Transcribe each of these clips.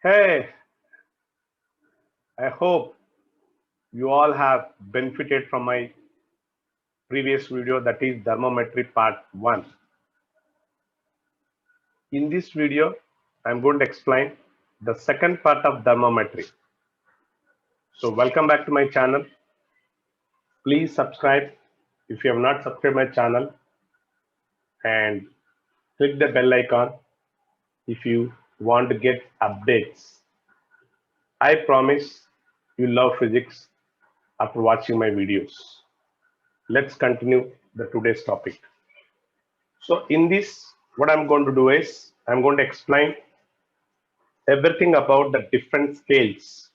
Hey, I hope you all have benefited from my previous video, that is thermometry part 1. In this video, I'm going to explain the second part of thermometry. So welcome back to my channel. Please subscribe if you have not subscribed my channel and click the bell icon if you want to get updates. I promise you love physics after watching my videos. Let's continue the today's topic. So in this, what I'm going to do is I'm going to explain everything about the different scales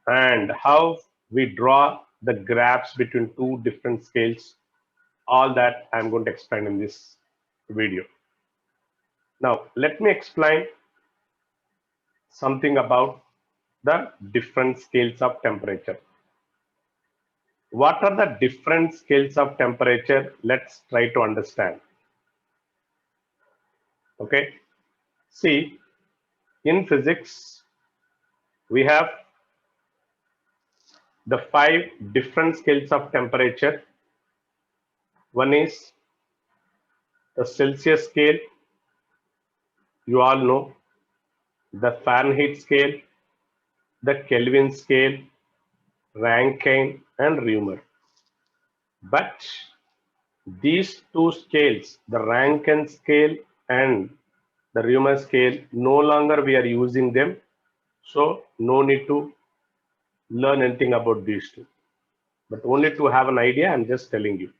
and how we draw the graphs between two different scales. All that I'm going to explain in this video. Now, let me explain something about the different scales of temperature. What are the different scales of temperature? Let's try to understand. Okay. See, in physics, we have the 5 different scales of temperature. One is the Celsius scale, you all know, the Fahrenheit scale, the Kelvin scale, Rankine and Reaumur. But these two scales, the Rankine scale and the Reaumur scale, no longer we are using them. So no need to learn anything about these two. But only to have an idea, I'm just telling you.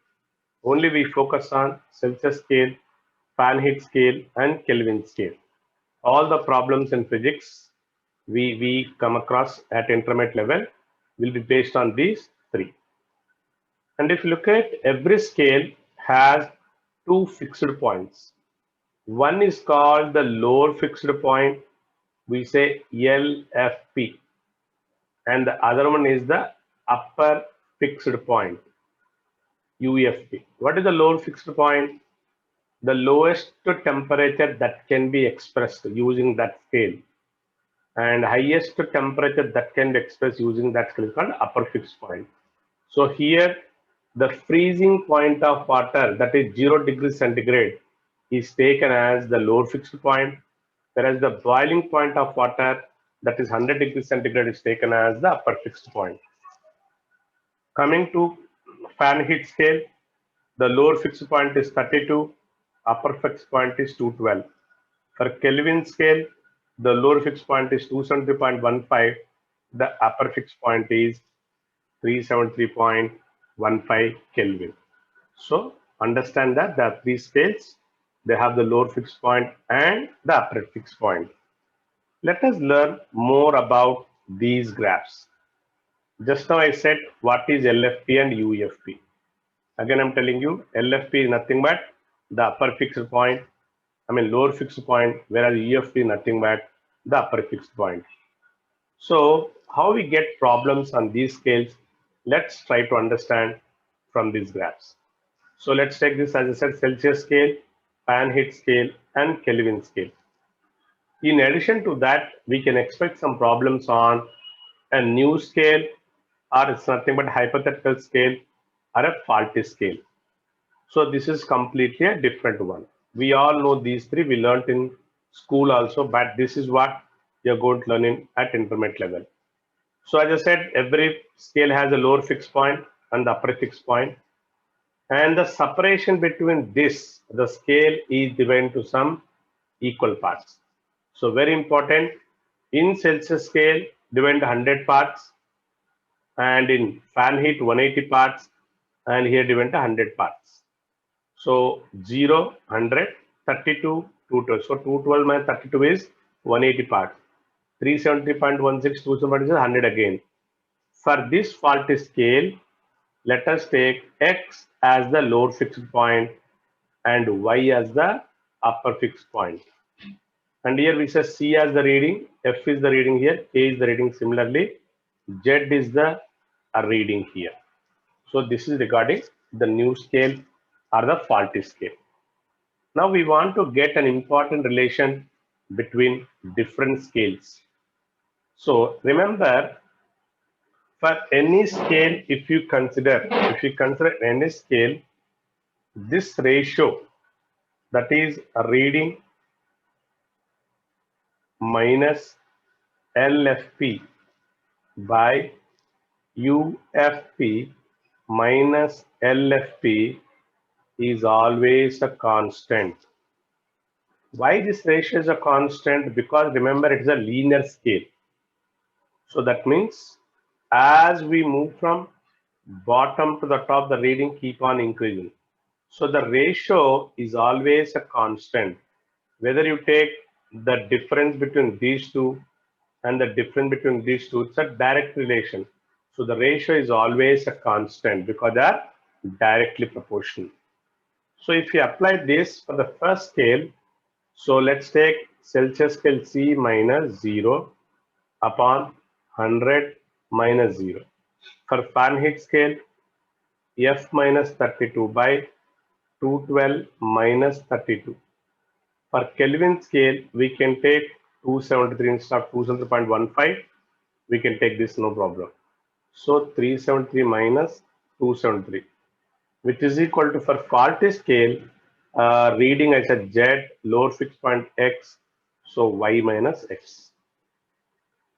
Only we focus on Celsius scale, Fahrenheit scale and Kelvin scale. All the problems in physics we come across at intermediate level will be based on these 3. And if you look at every scale has 2 fixed points. One is called the lower fixed point, we say LFP, and the other one is the upper fixed point, UFP. What is the lower fixed point? The lowest temperature that can be expressed using that scale, and highest temperature that can be expressed using that scale is called upper fixed point. So here the freezing point of water, that is 0 degrees centigrade, is taken as the lower fixed point, whereas the boiling point of water, that is 100 degrees centigrade, is taken as the upper fixed point. Coming to Fahrenheit scale, the lower fixed point is 32, upper fixed point is 212. For Kelvin scale, the lower fixed point is 273.15, the upper fixed point is 373.15 Kelvin. So understand that the 3 scales, they have the lower fixed point and the upper fixed point. Let us learn more about these graphs. Just now I said what is LFP and UFP. Again I'm telling you, LFP is nothing but the upper fixed point, lower fixed point, whereas UFP is nothing but the upper fixed point. So how we get problems on these scales, let's try to understand from these graphs. So let's take this, as I said, Celsius scale, Fahrenheit scale and Kelvin scale. In addition to that, we can expect some problems on a new scale, or it's nothing but hypothetical scale, or a faulty scale. So this is completely a different one. We all know these 3, we learned in school also, but this is what you're going to learn in at intermediate level. So as I said, every scale has a lower fixed point and the upper fixed point. And the separation between this, the scale is divided into some equal parts. So very important, in Celsius scale, divided into 100 parts, and in Fahrenheit 180 parts, and here divided into 100 parts. So 0, 100, 32, 212. So 212 minus 32 is 180 parts. 370.16, 270 is 100 again. For this faulty scale, let us take X as the lower fixed point and Y as the upper fixed point. And here we say C as the reading, F is the reading here, K is the reading similarly, Z is the reading here. So this is regarding the new scale or the faulty scale. Now we want to get an important relation between different scales. So remember, for any scale, if you consider any scale, this ratio, that is a reading minus LFP by UFP minus LFP is always a constant. Why this ratio is a constant? Because remember, it is a linear scale. So that means as we move from bottom to the top, the reading keep on increasing. So the ratio is always a constant. Whether you take the difference between these two and the difference between these two, it's a direct relation. So the ratio is always a constant because they are directly proportional. So if you apply this for the first scale, so let's take Celsius scale C minus 0 upon 100 minus 0. For Fahrenheit scale, F minus 32 by 212 minus 32. For Kelvin scale, we can take 273 instead of 270.15. We can take this, no problem. So 373 minus 273, which is equal to, for faulty scale, reading as a Z, lower fixed point X, so Y minus X.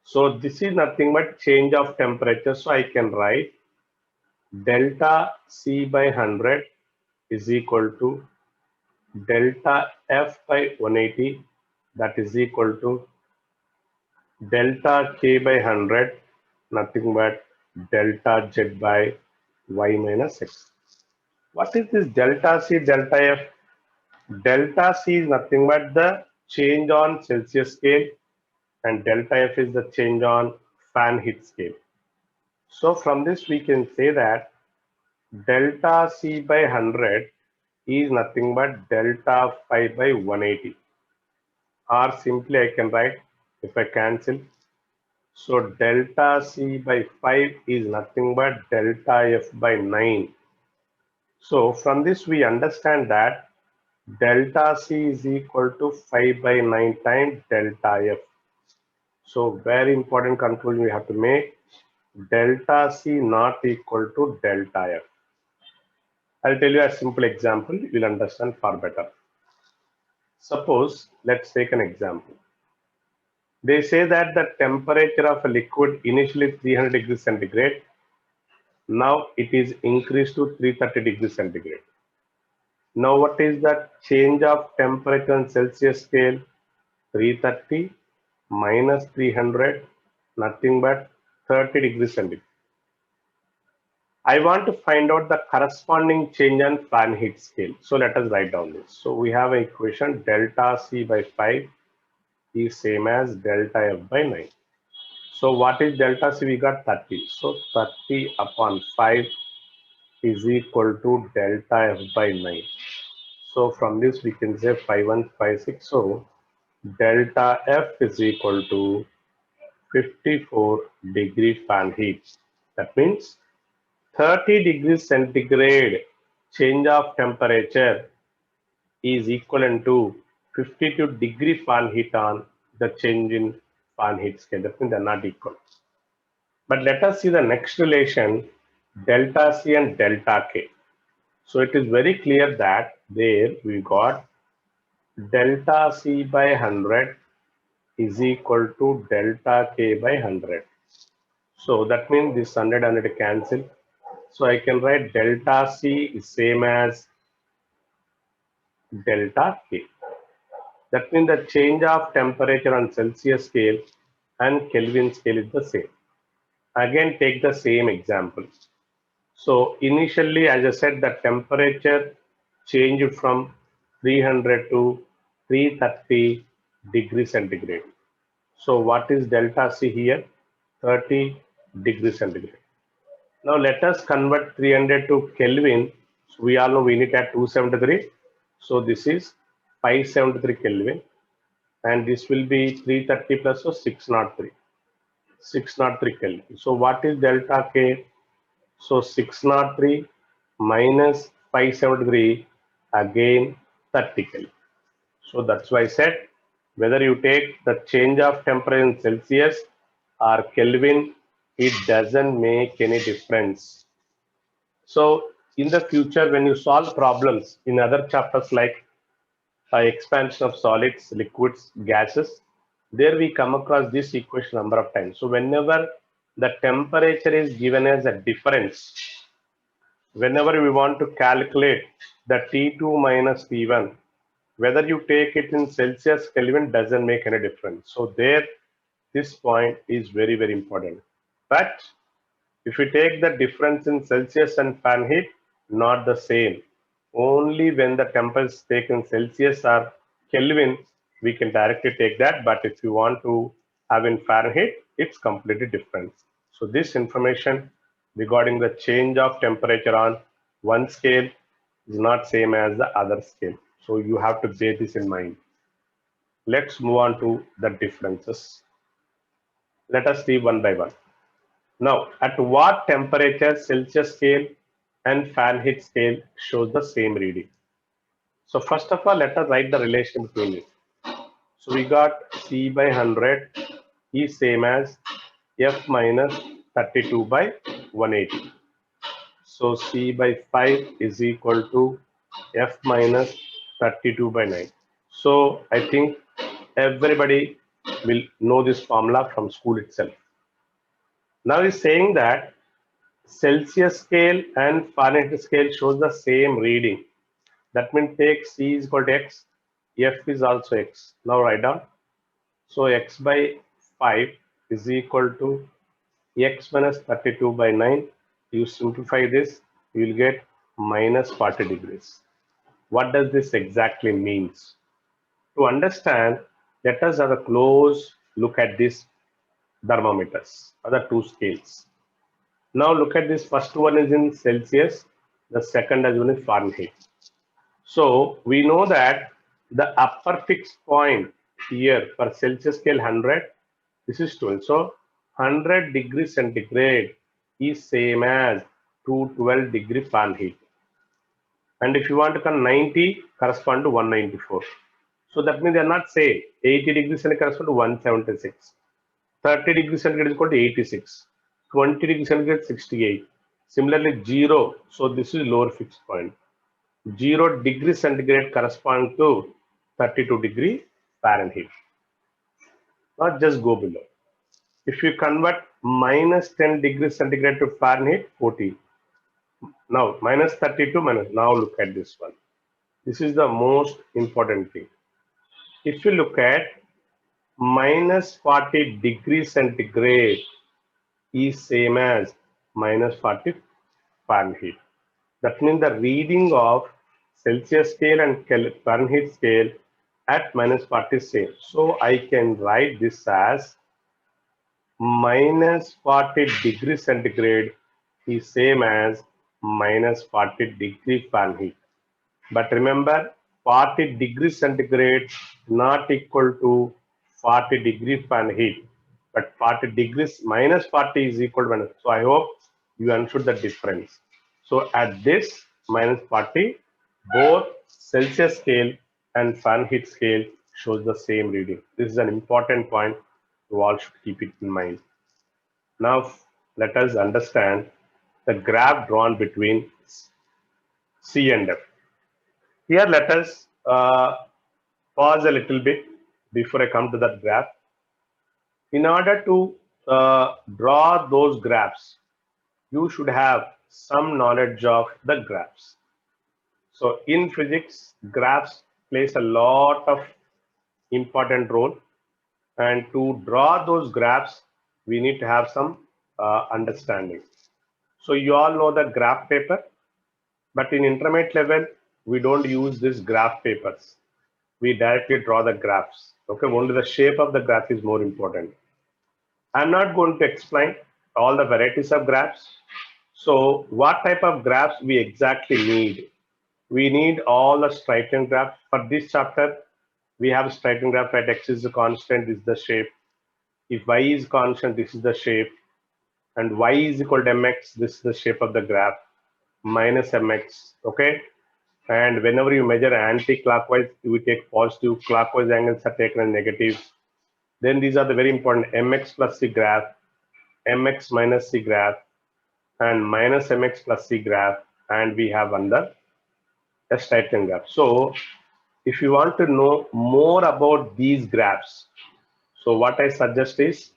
So this is nothing but change of temperature. So I can write delta C by 100 is equal to delta F by 180, that is equal to delta K by 100, nothing but delta Z by Y minus X. What is this delta C, delta F? Delta C is nothing but the change on Celsius scale, and delta F is the change on Fahrenheit scale. So from this we can say that delta C by 100 is nothing but delta phi by 180. Or simply I can write, if I cancel, so delta C by 5 is nothing but delta F by 9. So from this we understand that delta C is equal to 5 by 9 times delta F. So very important conclusion we have to make, delta C not equal to delta F. I'll tell you a simple example, you'll understand far better. Suppose, let's take an example. They say that the temperature of a liquid initially 300 degrees centigrade, now it is increased to 330 degrees centigrade. Now what is the change of temperature on Celsius scale? 330 minus 300, nothing but 30 degrees centigrade. I want to find out the corresponding change on Fahrenheit scale. So let us write down this. So we have an equation, delta C by 5 is same as delta F by 9. So what is delta C? We got 30. So 30 upon 5 is equal to delta F by 9. So from this we can say 5156. So delta F is equal to 54 degree Fahrenheit. That means 30 degrees centigrade change of temperature is equivalent to 52 degree Fahrenheit on the change in Fahrenheit scale. That means they are not equal. But let us see the next relation, delta C and delta K. So it is very clear that there we got delta C by 100 is equal to delta K by 100. So that means this 100 cancel. So I can write delta C is same as delta K. That means the change of temperature on Celsius scale and Kelvin scale is the same. Again, take the same example. So initially, as I said, the temperature changed from 300 to 330 degrees centigrade. So what is delta C here? 30 degrees centigrade. Now let us convert 300 to Kelvin. So we all know we need to add 273. So this is 573 Kelvin. And this will be 330 plus so 603. 603 Kelvin. So what is delta K? So 603 minus 573, again 30 Kelvin. So that's why I said Whether you take the change of temperature in Celsius or Kelvin, it doesn't make any difference. So in the future, when you solve problems in other chapters like expansion of solids, liquids, gases, there we come across this equation number of times. So whenever the temperature is given as a difference, whenever we want to calculate the T2 minus T1, whether you take it in Celsius, Kelvin doesn't make any difference. So there, this point is very, very important. But if we take the difference in Celsius and Fahrenheit, not the same. Only when the temperature is taken Celsius or Kelvin, we can directly take that. But if you want to have in Fahrenheit, it's completely different. So this information regarding the change of temperature on one scale is not same as the other scale. So you have to bear this in mind. Let's move on to the differences. Let us see one by one. Now, at what temperature Celsius scale and Fahrenheit scale shows the same reading? So first of all, let us write the relation between it. So we got C by 100 is same as F minus 32 by 180. So C by 5 is equal to F minus 32 by 9. So I think everybody will know this formula from school itself. Now he's saying that Celsius scale and Fahrenheit scale shows the same reading. That means take C is equal to X, F is also X. Now write down. So X by 5 is equal to X minus 32 by 9. You simplify this, you will get minus 40 degrees. What does this exactly means? To understand, let us have a close look at these thermometers, other two scales. Now look at this, first one is in Celsius, the second one is Fahrenheit. So we know that the upper fixed point here for Celsius scale 100, this is 12. So 100 degrees centigrade is same as 212 degree Fahrenheit. And if you want to come 90, correspond to 194. So that means they are not same. 80 degrees centigrade correspond to 176. 30 degrees centigrade is equal to 86. 20 degrees centigrade 68. Similarly, 0. So this is lower fixed point. 0 degree centigrade corresponds to 32 degree Fahrenheit. Now just go below. If you convert minus 10 degrees centigrade to Fahrenheit, 40. Now minus 32 minus. Now look at this one. This is the most important thing. If you look at minus 40 degrees centigrade is same as minus 40 Fahrenheit. That means the reading of Celsius scale and Fahrenheit scale at minus 40 is same. So I can write this as minus 40 degrees centigrade is same as minus 40 degree Fahrenheit. But remember, 40 degrees centigrade not equal to 40 degree Fahrenheit. But 40 degrees minus 40 is equal to minus. So I hope you understood the difference. So at this minus 40, both Celsius scale and Fahrenheit scale shows the same reading. This is an important point. You all should keep it in mind. Now let us understand the graph drawn between C and F. Here let us pause a little bit before I come to that graph. In order to draw those graphs, you should have some knowledge of the graphs. So in physics, graphs plays a lot of important role, and to draw those graphs, we need to have some understanding. So you all know the graph paper, but in intermediate level, we don't use this graph papers. We directly draw the graphs. Okay, only the shape of the graph is more important. I'm not going to explain all the varieties of graphs. So what type of graphs we exactly need? We need all the straight line graphs. For this chapter, we have a straight line graph, right? X is a constant, this is the shape. If y is constant, this is the shape. And y is equal to mx, this is the shape of the graph, minus mx, okay? And whenever you measure anti-clockwise, you take positive, clockwise angles are taken as negative. Then these are the very important mx plus c graph, mx minus c graph, and minus mx plus c graph, and we have under a straight line graph. So if you want to know more about these graphs, so what I suggest is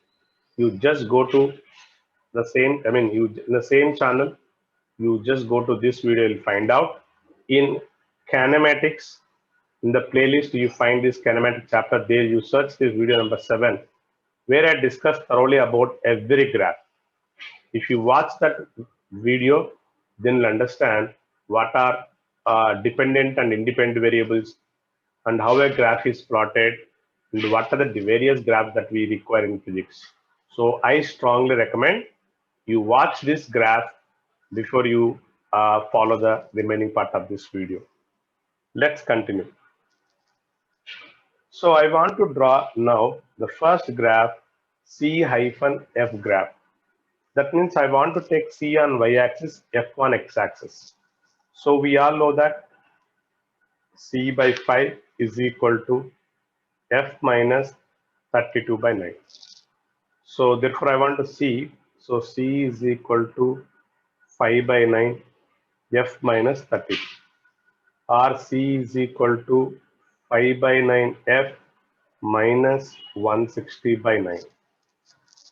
you just go to the same, you in the same channel, you just go to this video, you'll find out. In kinematics, in the playlist, you find this kinematic chapter. There you search this video number 7, where I discuss thoroughly about every graph. If you watch that video, then you'll understand what are dependent and independent variables, and how a graph is plotted, and what are the various graphs that we require in physics. So I strongly recommend you watch this graph before you follow the remaining part of this video. Let's continue. So I want to draw now the first graph, C-F graph. That means I want to take C on y-axis, F on x-axis. So we all know that C by 5 is equal to F minus 32 by 9. So therefore I want to see, so C is equal to 5 by 9 F minus 32, or C is equal to 5 by 9 F minus 160 by 9.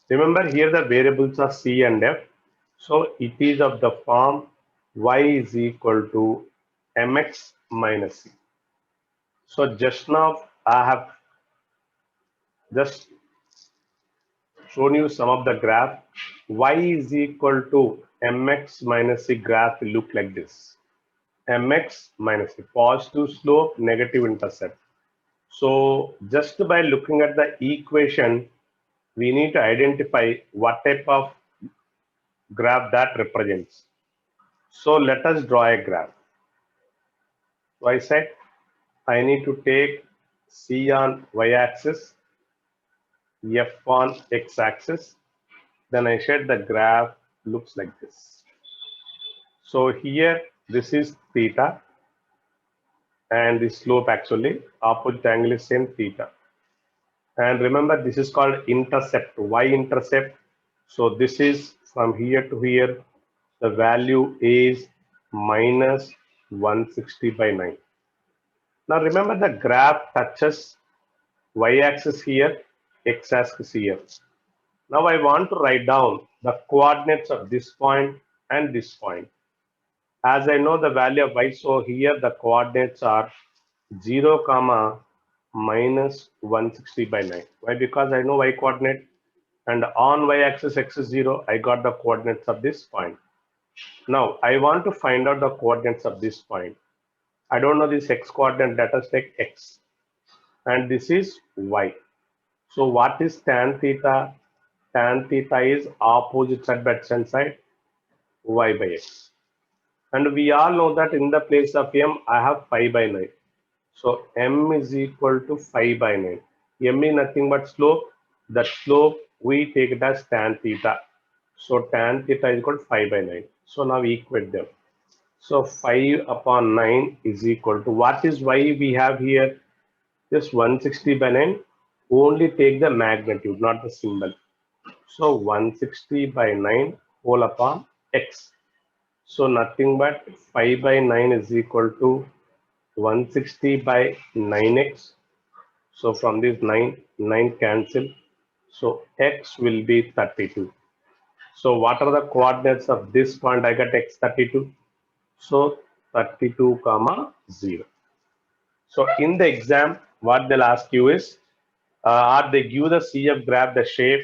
Remember here the variables are C and F. So it is of the form y is equal to mx minus c. So just now I have just shown you some of the graph. Y is equal to mx minus c graph will look like this. Mx minus c, positive slope, negative intercept. So just by looking at the equation, we need to identify what type of graph that represents. So let us draw a graph. So I said I need to take C on y-axis, F on x-axis. Then I said the graph looks like this. So here this is theta, and the slope actually opposite angle is same theta. And remember this is called intercept, y-intercept. So this is from here to here. The value is minus 160 by 9. Now remember the graph touches y-axis here, x-axis here. Now I want to write down the coordinates of this point and this point. As I know the value of y, so here the coordinates are 0, minus 160 by 9. Why? Because I know y coordinate, and on y-axis x is 0, I got the coordinates of this point. Now I want to find out the coordinates of this point. I don't know this x coordinate, let us take x, and this is y. So what is tan theta? Tan theta is opposite side by adjacent side, y by x. And we all know that in the place of m, I have 5 by 9. So m is equal to 5 by 9. M is nothing but slope. That slope we take it as tan theta. So tan theta is equal to 5 by 9. So now we equate them. So 5 upon 9 is equal to, what is y we have here? Just 160 by 9. Only take the magnitude, not the symbol. So 160 by 9 whole upon x. So nothing but 5 by 9 is equal to 160 by 9x. So from this 9 cancel. So x will be 32. So what are the coordinates of this point? I got x 32. So 32, 0. So in the exam, what they'll ask you is, or they give the CF graph, the shape,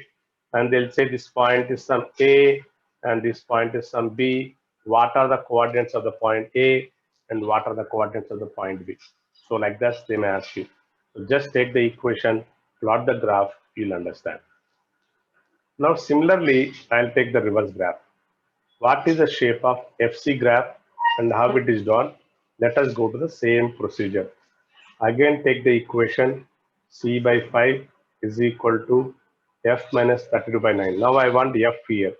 and they'll say this point is some A and this point is some B. What are the coordinates of the point A and what are the coordinates of the point B? So like that, they may ask you. So just take the equation, plot the graph, you'll understand. Now similarly, I'll take the reverse graph. What is the shape of FC graph and how it is drawn? Let us go to the same procedure. Again, take the equation C by 5 is equal to F minus 32 by 9. Now I want F here.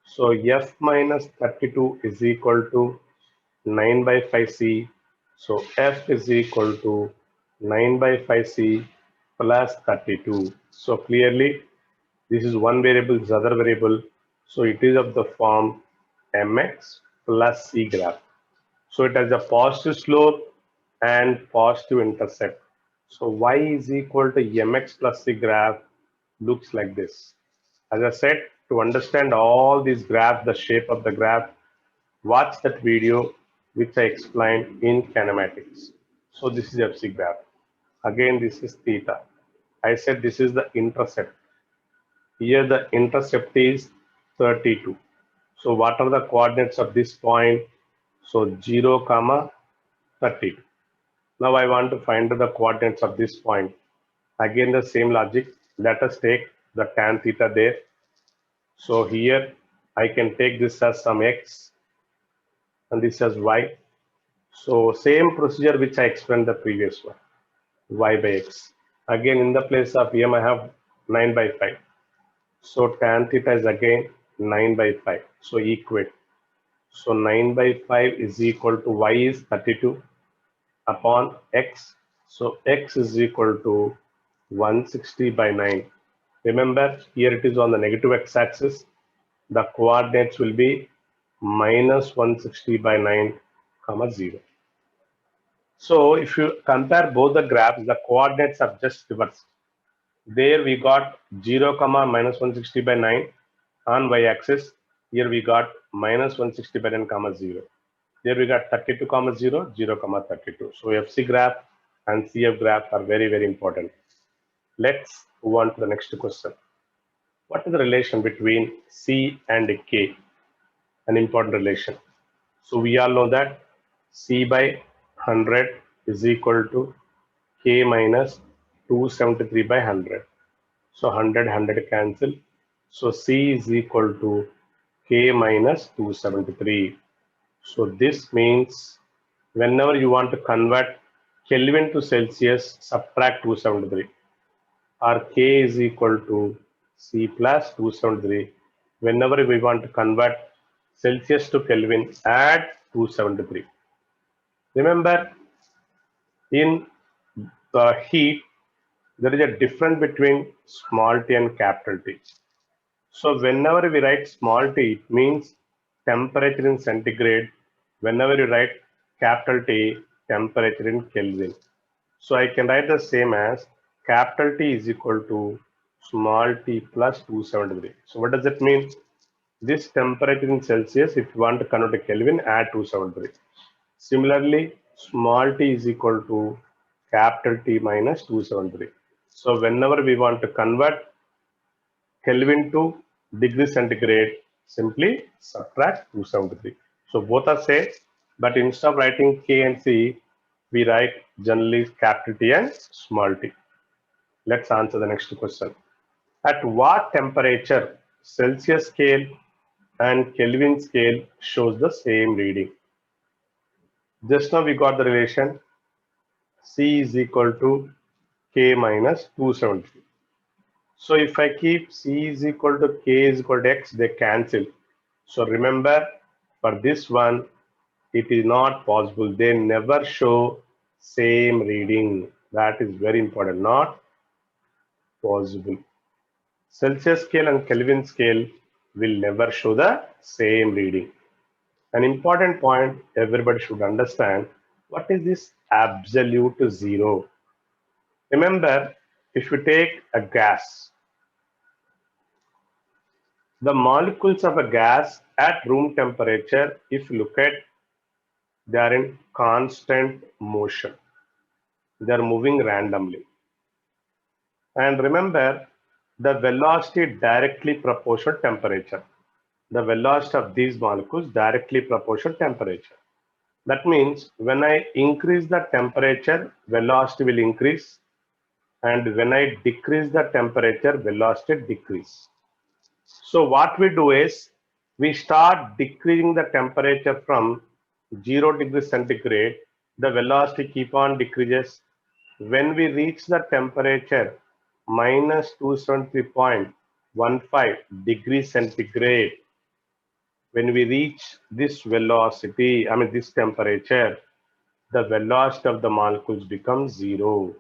So F minus 32 is equal to 9 by 5 C So F is equal to 9 by 5C plus 32. So clearly this is one variable, this other variable. So it is of the form mx plus c graph. So it has a positive slope and positive intercept. So y is equal to mx plus c graph looks like this. As I said, to understand all these graphs, the shape of the graph, watch that video which I explained in kinematics. So this is FC graph. Again, this is theta. I said this is the intercept. Here the intercept is 32. So what are the coordinates of this point? So 0, comma 32. Now I want to find the coordinates of this point. Again the same logic. Let us take the tan theta there. So here I can take this as some x and this as y. So same procedure which I explained the previous one, y by x. Again in the place of m I have 9 by 5. So tan theta is again 9 by 5. So equate. So 9 by 5 is equal to y is 32 upon x. So x is equal to 160 by 9. Remember here it is on the negative x-axis. The coordinates will be minus 160 by 9 comma 0. So if you compare both the graphs, the coordinates are just reversed. There we got 0 comma minus 160 by 9 on y-axis. Here we got minus 160 by 10 comma 0. There we got 32 comma 0, 0 comma 32. So FC graph and CF graph are very, very important. Let's move on to the next question. What is the relation between C and K? An important relation. So we all know that C by 100 is equal to K minus 273 by 100. So 100 cancel. So C is equal to K minus 273. So this means whenever you want to convert Kelvin to Celsius, subtract 273, or K is equal to C plus 273. Whenever we want to convert Celsius to Kelvin, add 273. Remember, in the heat, there is a difference between small t and capital T. So whenever we write small t, it means temperature in centigrade. Whenever you write capital T, temperature in Kelvin. So I can write the same as capital T is equal to small t plus 273. So what does it mean? This temperature in Celsius, if you want to convert to Kelvin, add 273. Similarly, small t is equal to capital T minus 273. So whenever we want to convert Kelvin to degree centigrade, simply subtract 273. So both are same, but instead of writing K and C, we write generally capital T and small t. Let's answer the next question. At what temperature Celsius scale and Kelvin scale shows the same reading? Just now we got the relation C is equal to K minus 273. So if I keep C is equal to K is equal to X, they cancel. So remember, for this one, it is not possible. They never show same reading. That is very important. Not possible. Celsius scale and Kelvin scale will never show the same reading. An important point everybody should understand, what is this absolute zero? Remember, if you take a gas, the molecules of a gas at room temperature, if you look at, they are in constant motion. They are moving randomly. And remember, the velocity directly proportional temperature. The velocity of these molecules directly proportional temperature. That means when I increase the temperature, velocity will increase. And when I decrease the temperature, velocity decrease. So what we do is, we start decreasing the temperature from 0 degrees centigrade, the velocity keep on decreases. When we reach the temperature minus 273.15 degrees centigrade, when we reach this velocity, this temperature, the velocity of the molecules becomes zero.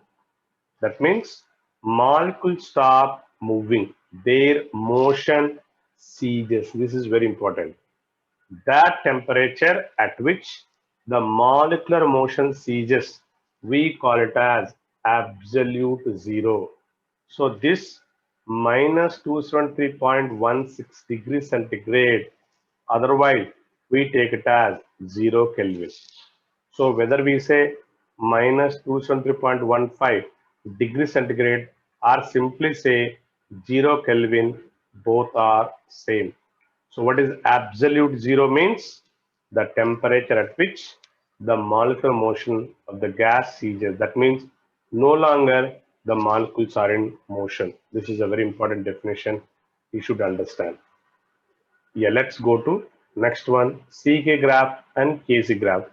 That means molecules stop moving. Their motion ceases. This is very important. That temperature at which the molecular motion ceases, we call it as absolute zero. So this minus 273.16 degrees centigrade, otherwise we take it as 0 Kelvin. So whether we say minus 273.15 degrees centigrade or simply say 0 Kelvin, both are same. So what is absolute zero means? The temperature at which the molecular motion of the gas ceases. That means no longer the molecules are in motion. This is a very important definition you should understand. Yeah, let's go to next one, CK graph and KC graph.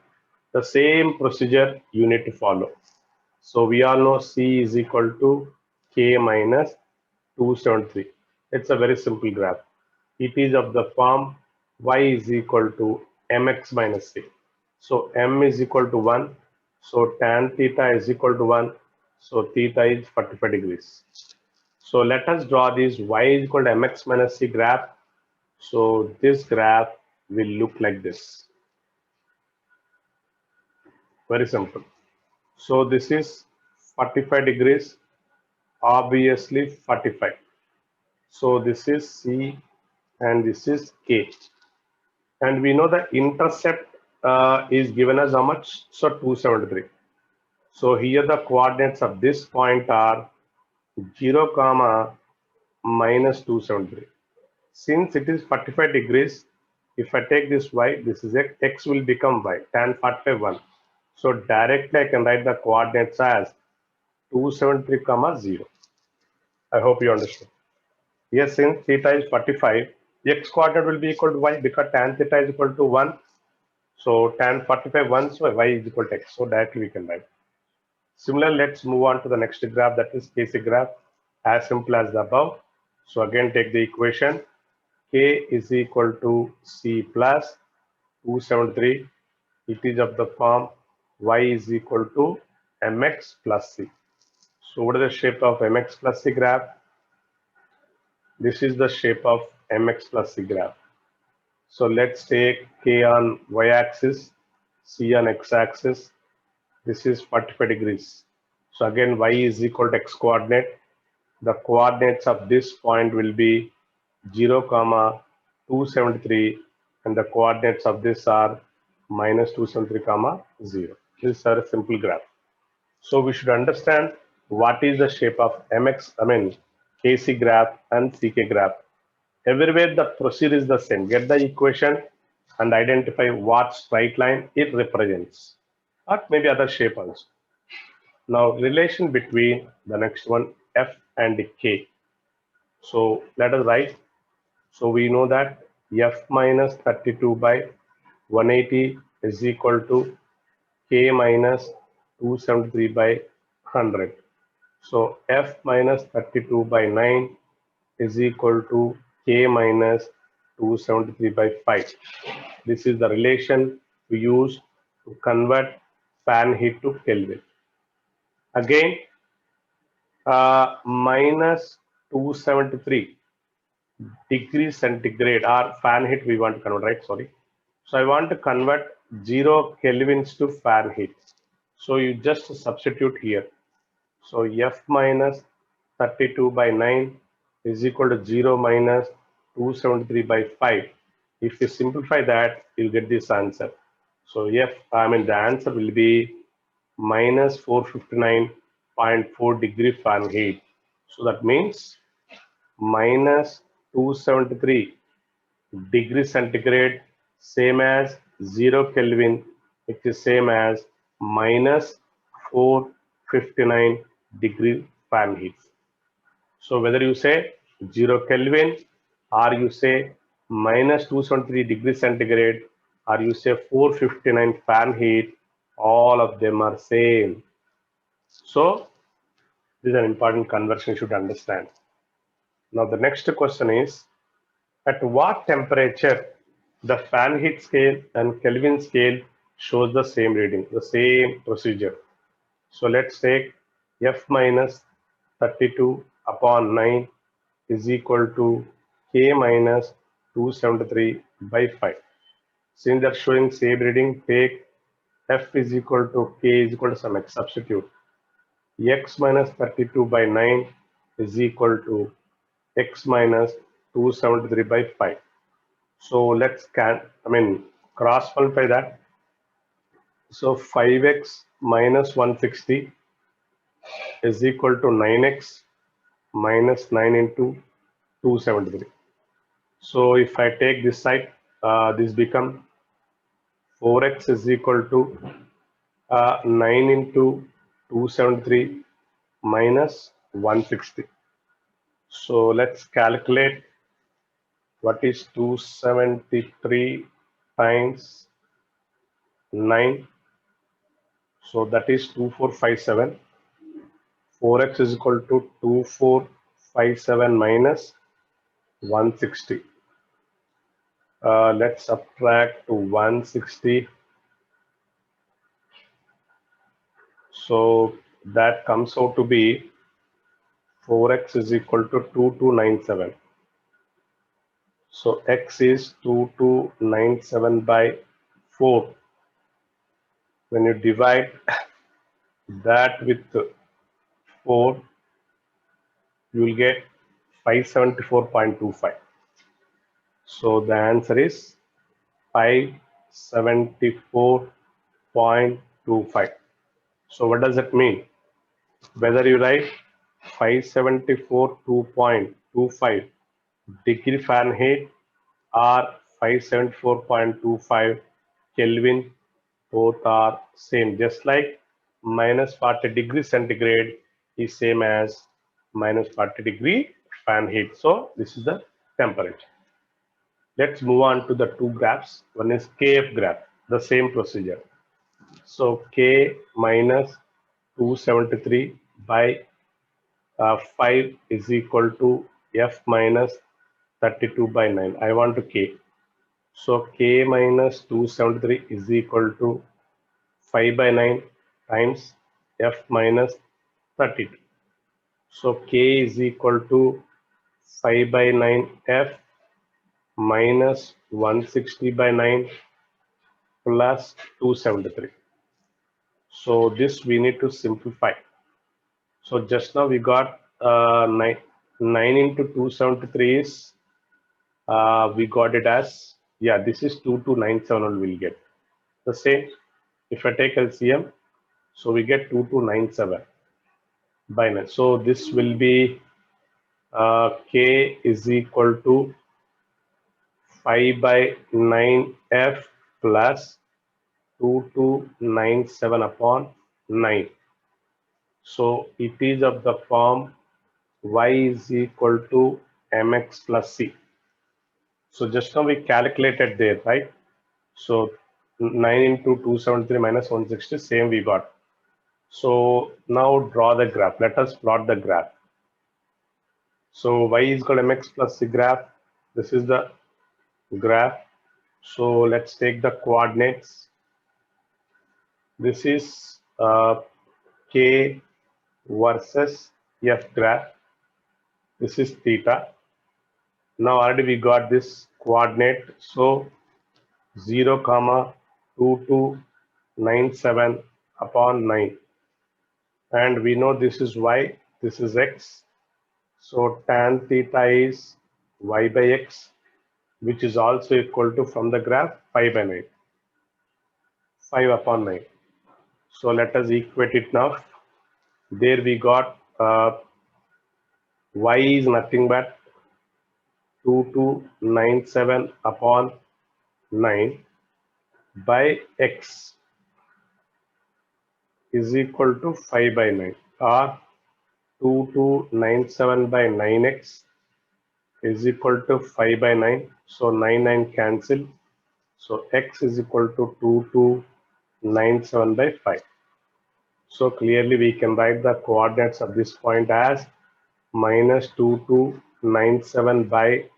The same procedure you need to follow. So we all know C is equal to K minus 273. It's a very simple graph. It is of the form y is equal to mx minus c. So m is equal to 1. So tan theta is equal to 1. So theta is 45 degrees. So let us draw this y is equal to mx minus c graph. So this graph will look like this. Very simple. So this is 45 degrees, obviously 45. So this is C and this is K. And we know the intercept is given as how much? So 273. So here the coordinates of this point are 0, comma minus 273. Since it is 45 degrees, if I take this y, this is x will become y, tan 45 1. So directly I can write the coordinates as 273, comma 0. I hope you understand. Yes, since theta is 45, x coordinate will be equal to y because tan theta is equal to 1. So tan 45 once, so y is equal to x. So directly we can write. Similarly, let's move on to the next graph, that is KC graph, as simple as the above. So again, take the equation. K is equal to C plus 273. It is of the form y is equal to mx plus c. So what is the shape of mx plus c graph? This is the shape of mx plus c graph. So let's take K on y-axis, C on x-axis. This is 45 degrees. So again, y is equal to x coordinate. The coordinates of this point will be 0, comma 273, and the coordinates of this are minus 273, comma 0. This is a simple graph. So we should understand what is the shape of KC graph and CK graph. Everywhere the procedure is the same. Get the equation and identify what straight line it represents, or maybe other shape also. Now, relation between the next one, F and K. So let us write. So we know that F minus 32 by 180 is equal to K minus 273 by 100. So F minus 32 by 9 is equal to K minus 273 by 5. This is the relation we use to convert Fahrenheit to Kelvin. Again, minus 273 degrees centigrade or Fahrenheit we want to convert, right? Sorry. So I want to convert 0 kelvins to Fahrenheit. So you just substitute here. So F minus 32 by 9 is equal to 0 minus 273 by 5. If you simplify that, you'll get this answer. So the answer will be minus 459.4 degree Fahrenheit. So that means minus 273 degree centigrade, same as 0 Kelvin, which is same as minus 459 degree Fahrenheit. So whether you say 0 Kelvin or you say minus 273 degrees centigrade or you say 459 Fahrenheit, all of them are same. So this is an important conversion you should understand. Now the next question is, at what temperature the Fahrenheit scale and Kelvin scale shows the same reading, the same procedure. So let's take f minus 32 upon 9 is equal to k minus 273 by 5. Since they're showing same reading, take f is equal to k is equal to some x, substitute. X minus 32 by 9 is equal to x minus 273 by 5. So let's cross multiply that. So 5x minus 160 is equal to 9x minus 9 into 273. So if I take this side, this become 4x is equal to 9 into 273 minus 160. So let's calculate what is 273 times 9. So that is 2457. 4x is equal to 2457 minus 160. Let's subtract to 160. So that comes out to be 4x is equal to 2297. So x is 2297 by 4. When you divide that with 4, you will get 574.25. So the answer is 574.25. So what does it mean? Whether you write 574.2.25 degree Fahrenheit or 574.25 Kelvin, both are same. Just like minus 40 degree centigrade is same as minus 40 degree Fahrenheit. So this is the temperature. Let's move on to the two graphs. One is KF graph, the same procedure. So K minus 273 by 5 is equal to F minus 32 by 9. I want to K. So K minus 273 is equal to 5 by 9 times F minus 32. So K is equal to 5 by 9 F minus 160 by 9 plus 273. So this we need to simplify. So just now we got 9 into 273 is we got it as, yeah, this is 2297 we'll get. The same, if I take LCM, so we get 2297 by 9. So this will be K is equal to 5 by 9F plus 2297 upon 9. So it is of the form y is equal to mx plus c. So just now we calculated there, right? So 9 into 273 minus 160, same we got. So now draw the graph. Let us plot the graph. So y is equal to mx plus c graph. This is the graph. So let's take the coordinates. This is k versus f graph. This is theta. Now already we got this coordinate. So 0, 2297 upon 9. And we know this is y, this is x. So tan theta is y by x, which is also equal to, from the graph, 5 by 9. 5 upon 9. So let us equate it now. There we got y is nothing but 2297 upon 9 by x is equal to 5 by 9, or 2297 by 9x is equal to 5 by 9. So 9 cancel. So x is equal to 2297 by 5. So clearly we can write the coordinates of this point as minus 2297 by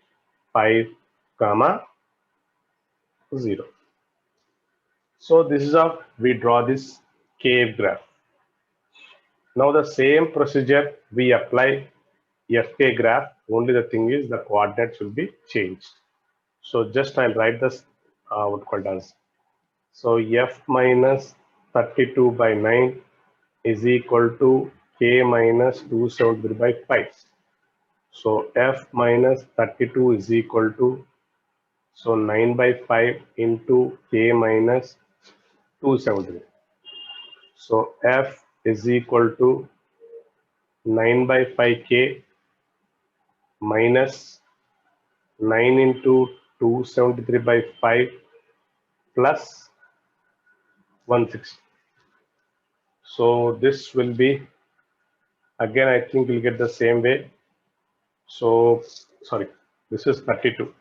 5 comma 0. So this is how we draw this cave graph. Now the same procedure we apply FK graph, only the thing is the coordinates will be changed. So just I'll write this what called as. So F minus 32 by 9 is equal to K minus 273 by 5. So F minus 32 is equal to, so 9 by 5 into K minus 273. So F is equal to 9 by 5K minus 9 into 273 by 5 plus 160. So this will be, again, I think we'll get the same way. So, sorry, this is 32.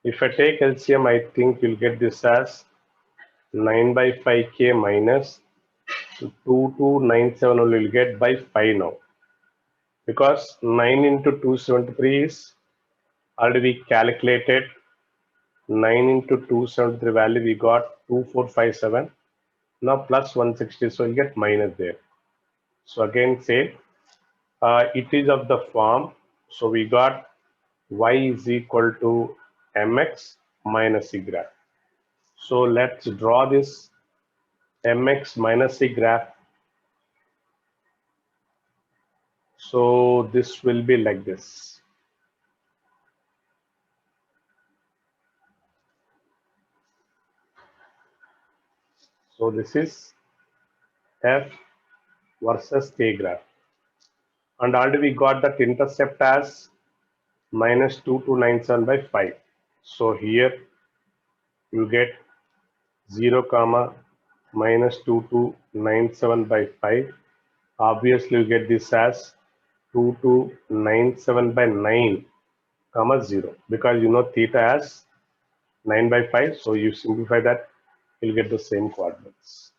If I take LCM, I think we'll get this as 9 by 5K minus 2297 only will get by 5 now. Because 9 into 273 is already we calculated 9 into 273 value we got 2457. Now plus 160, so you get minus there. So again say it is of the form, so we got y is equal to mx minus c graph. So let's draw this mx minus c graph. So this will be like this. So this is f versus k graph. And already we got that intercept as minus 2297 by 5. So here you get 0 comma minus 2297 by 5. Obviously you get this as 2297 by 9 comma 0, because you know theta as 9 by 5, so you simplify that, you'll get the same coordinates.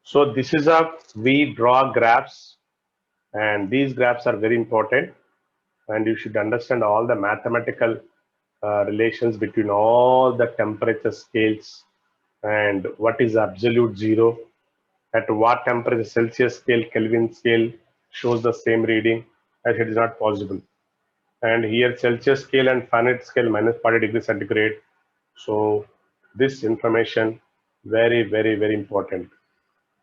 So this is how we draw graphs, and these graphs are very important, and you should understand all the mathematical relations between all the temperature scales and what is absolute zero, at what temperature, Celsius scale, Kelvin scale shows the same reading, as it is not possible. And here Celsius scale and Fahrenheit scale minus 40 degrees centigrade. So this information very, very, very important.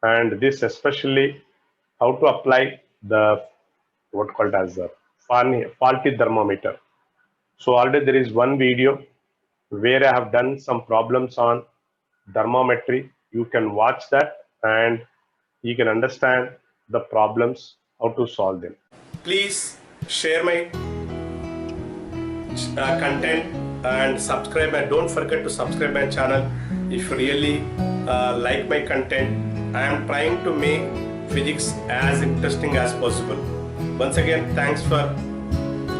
And this especially how to apply the what called as the faulty thermometer. So already there is one video where I have done some problems on thermometry. You can watch that and you can understand the problems, how to solve them. Please share my content and subscribe, and don't forget to subscribe my channel if you really like my content. I am trying to make physics as interesting as possible. Once again, thanks for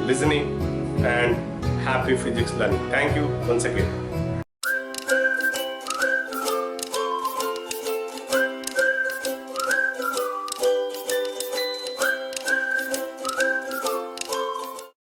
listening and happy physics learning. Thank you once again.